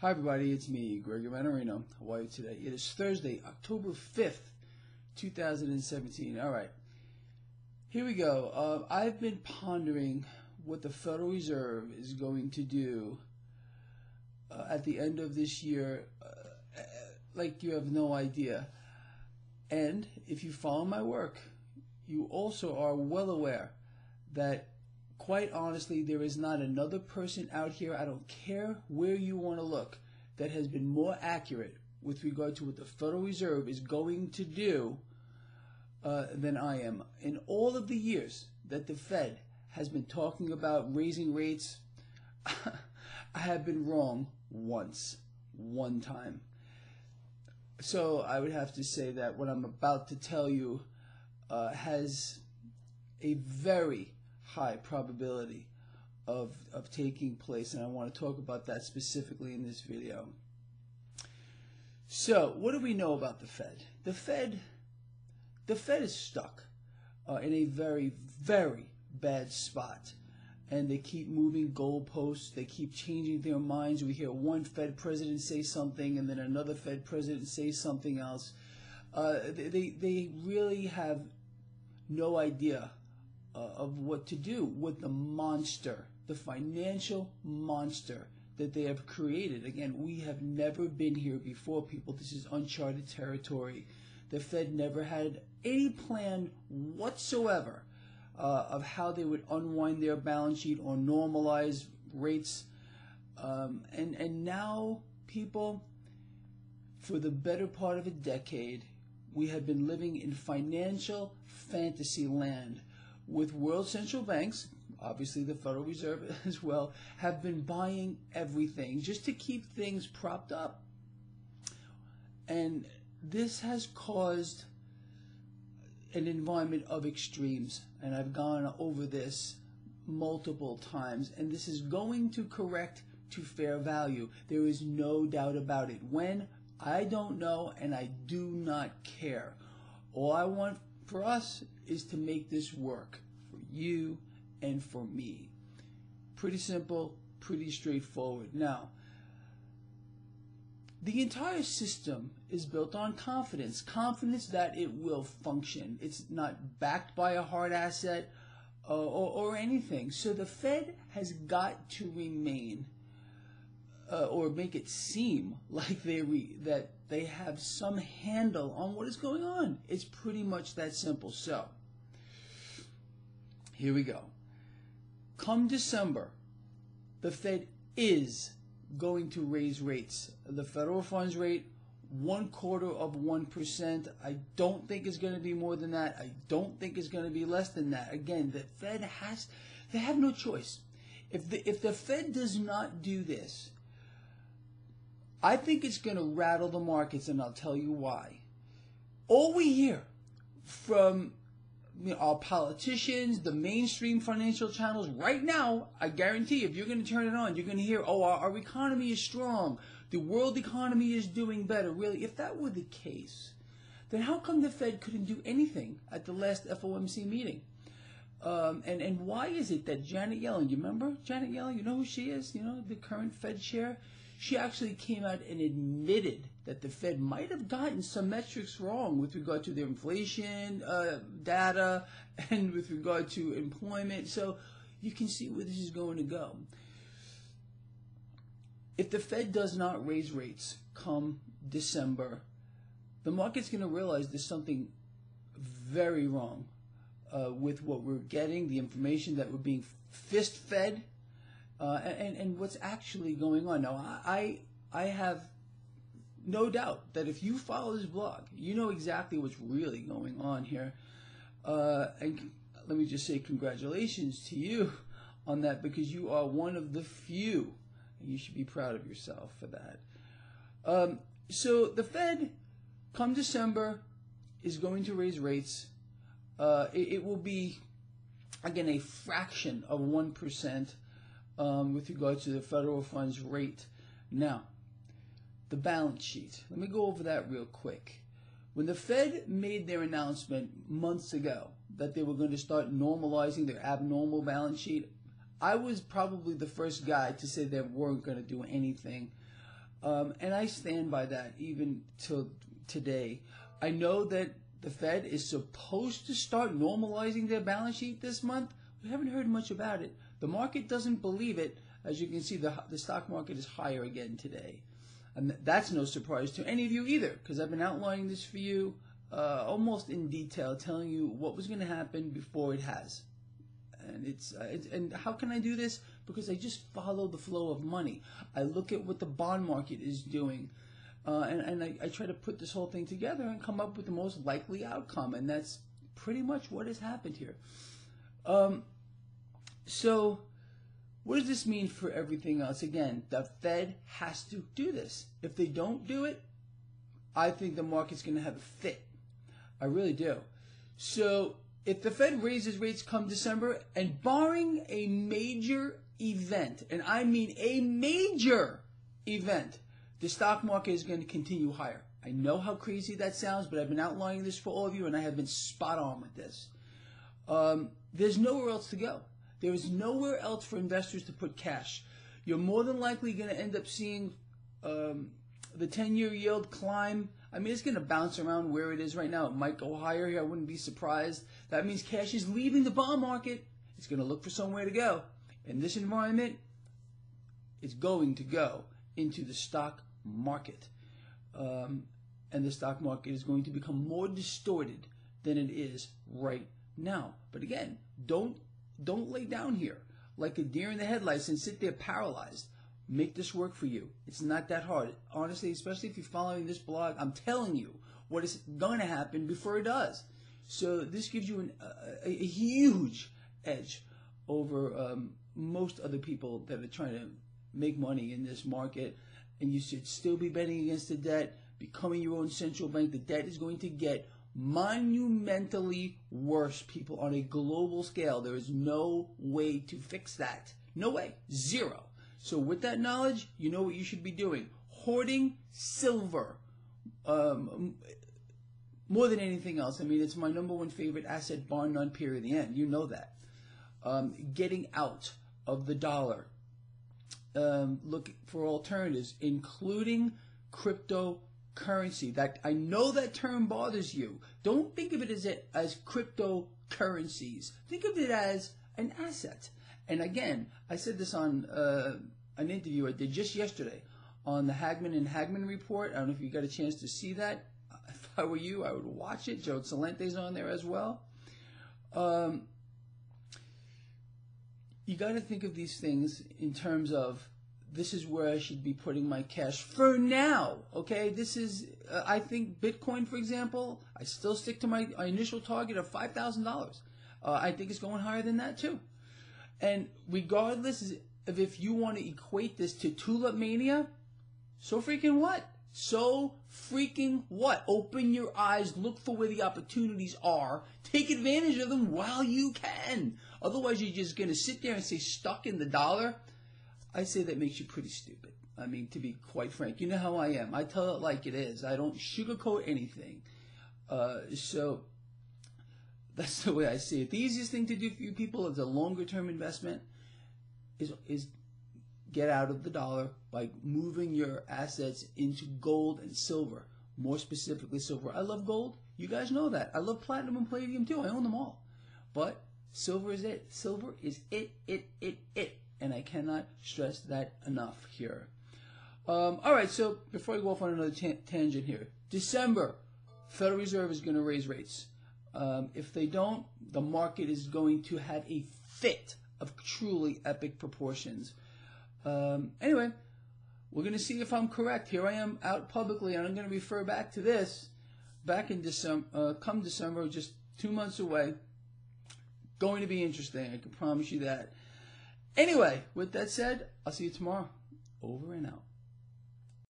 Hi everybody, it's me, Gregory Manarino. How are you today? It is Thursday, October 5th, 2017. Alright, here we go. I've been pondering what the Federal Reserve is going to do at the end of this year, like you have no idea. And if you follow my work, you also are well aware that quite honestly, there is not another person out here, I don't care where you want to look, that has been more accurate with regard to what the Federal Reserve is going to do than I am. In all of the years that the Fed has been talking about raising rates, I have been wrong one time. So I would have to say that what I'm about to tell you has a very high probability of taking place, and I want to talk about that specifically in this video. So, what do we know about the Fed? The Fed is stuck in a very, very bad spot, and they keep moving goalposts. They keep changing their minds. We hear one Fed president say something, and then another Fed president say something else. They really have no idea of what to do with the monster, the financial monster that they have created. Again, we have never been here before, people. This is uncharted territory. The Fed never had any plan whatsoever of how they would unwind their balance sheet or normalize rates. And now, people, for the better part of a decade, we have been living in financial fantasy land, with world central banks, obviously the Federal Reserve as well, have been buying everything just to keep things propped up. And this has caused an environment of extremes, and I've gone over this multiple times, and this is going to correct to fair value. There is no doubt about it. When? I don't know, and I do not care. All I want for us is to make this work for you and for me. Pretty simple, pretty straightforward. Now, the entire system is built on confidence. Confidence that it will function. It's not backed by a hard asset or anything. So the Fed has got to remain or make it seem like that they have some handle on what is going on. It's pretty much that simple. So, here we go. Come December, the Fed is going to raise rates. The federal funds rate, 0.25%. I don't think it's going to be more than that. I don't think it's going to be less than that. Again, the Fed they have no choice. If the Fed does not do this, I think it's going to rattle the markets, and I'll tell you why. All we hear from our politicians, the mainstream financial channels right now, I guarantee if you're going to turn it on, you're going to hear, oh, our economy is strong. The world economy is doing better. Really, if that were the case, then how come the Fed couldn't do anything at the last FOMC meeting? And why is it that Janet Yellen, you remember Janet Yellen? You know who she is? You know, the current Fed chair? She actually came out and admitted that the Fed might have gotten some metrics wrong with regard to their inflation data and with regard to employment. So you can see where this is going to go. If the Fed does not raise rates come December, the market's going to realize there's something very wrong with what we're getting, the information that we're being fist-fed. And what's actually going on. Now, I have no doubt that if you follow this blog, you know exactly what's really going on here. And let me just say congratulations to you on that, because you are one of the few, and you should be proud of yourself for that. So the Fed, come December, is going to raise rates. It will be, again, a fraction of 1%. With regard to the federal funds rate. Now, the balance sheet. Let me go over that real quick. When the Fed made their announcement months ago that they were going to start normalizing their abnormal balance sheet, I was probably the first guy to say they weren't going to do anything And I stand by that even till today. I know that the Fed is supposed to start normalizing their balance sheet this month. We haven't heard much about it. The market doesn't believe it. As you can see, the stock market is higher again today. And that's no surprise to any of you either, because I've been outlining this for you almost in detail, telling you what was going to happen before it has. And and how can I do this? Because I just follow the flow of money. I look at what the bond market is doing, and I try to put this whole thing together and come up with the most likely outcome, and that's pretty much what has happened here. So what does this mean for everything else? Again, the Fed has to do this. If they don't do it, I think the market's going to have a fit. I really do. So if the Fed raises rates come December, and barring a major event, and I mean a major event, the stock market is going to continue higher. I know how crazy that sounds, but I've been outlining this for all of you, and I have been spot on with this. There's nowhere else to go. There is nowhere else for investors to put cash. You're more than likely going to end up seeing the 10-year yield climb. I mean, it's going to bounce around where it is right now. It might go higher here. I wouldn't be surprised. That means cash is leaving the bond market. It's going to look for somewhere to go. In this environment, it's going to go into the stock market. And the stock market is going to become more distorted than it is right now. But again, don't lay down here like a deer in the headlights and sit there paralyzed. Make this work for you. It's not that hard. Honestly, especially if you're following this blog, I'm telling you what is going to happen before it does. So this gives you a huge edge over most other people that are trying to make money in this market. And you should still be betting against the debt, becoming your own central bank. The debt is going to get monumentally worse, people, on a global scale. There is no way to fix that. No way. Zero. So with that knowledge, you know what you should be doing. Hoarding silver more than anything else. I mean, it's my #1 favorite asset, bar none, period, the end. You know that. Getting out of the dollar. Look for alternatives, including cryptocurrency. That I know that term bothers you. Don't think of it as cryptocurrencies. Think of it as an asset. And again, I said this on an interview I did just yesterday on the Hagman and Hagman report. I don't know if you got a chance to see that. If I were you, I would watch it. Joe Salente's on there as well. You got to think of these things in terms of, this is where I should be putting my cash for now, okay? This is, I think Bitcoin, for example, I still stick to my initial target of $5,000. I think it's going higher than that too. And regardless of if you want to equate this to tulip mania, so freaking what? So freaking what? Open your eyes, look for where the opportunities are, take advantage of them while you can. Otherwise, you're just going to sit there and stay stuck in the dollar. I say that makes you pretty stupid. I mean, to be quite frank, you know how I am. I tell it like it is. I don't sugarcoat anything. So that's the way I see it. The easiest thing to do for you people as a longer-term investment is get out of the dollar by moving your assets into gold and silver, more specifically silver. I love gold. You guys know that. I love platinum and palladium too. I own them all. But silver is it. Silver is it. And I cannot stress that enough here. All right, so before I go off on another tangent here, December, Federal Reserve is going to raise rates. If they don't, the market is going to have a fit of truly epic proportions. Anyway, we're going to see if I'm correct. Here I am out publicly, and I'm going to refer back to this back in December, come December, just 2 months away. Going to be interesting, I can promise you that. Anyway, with that said, I'll see you tomorrow. Over and out.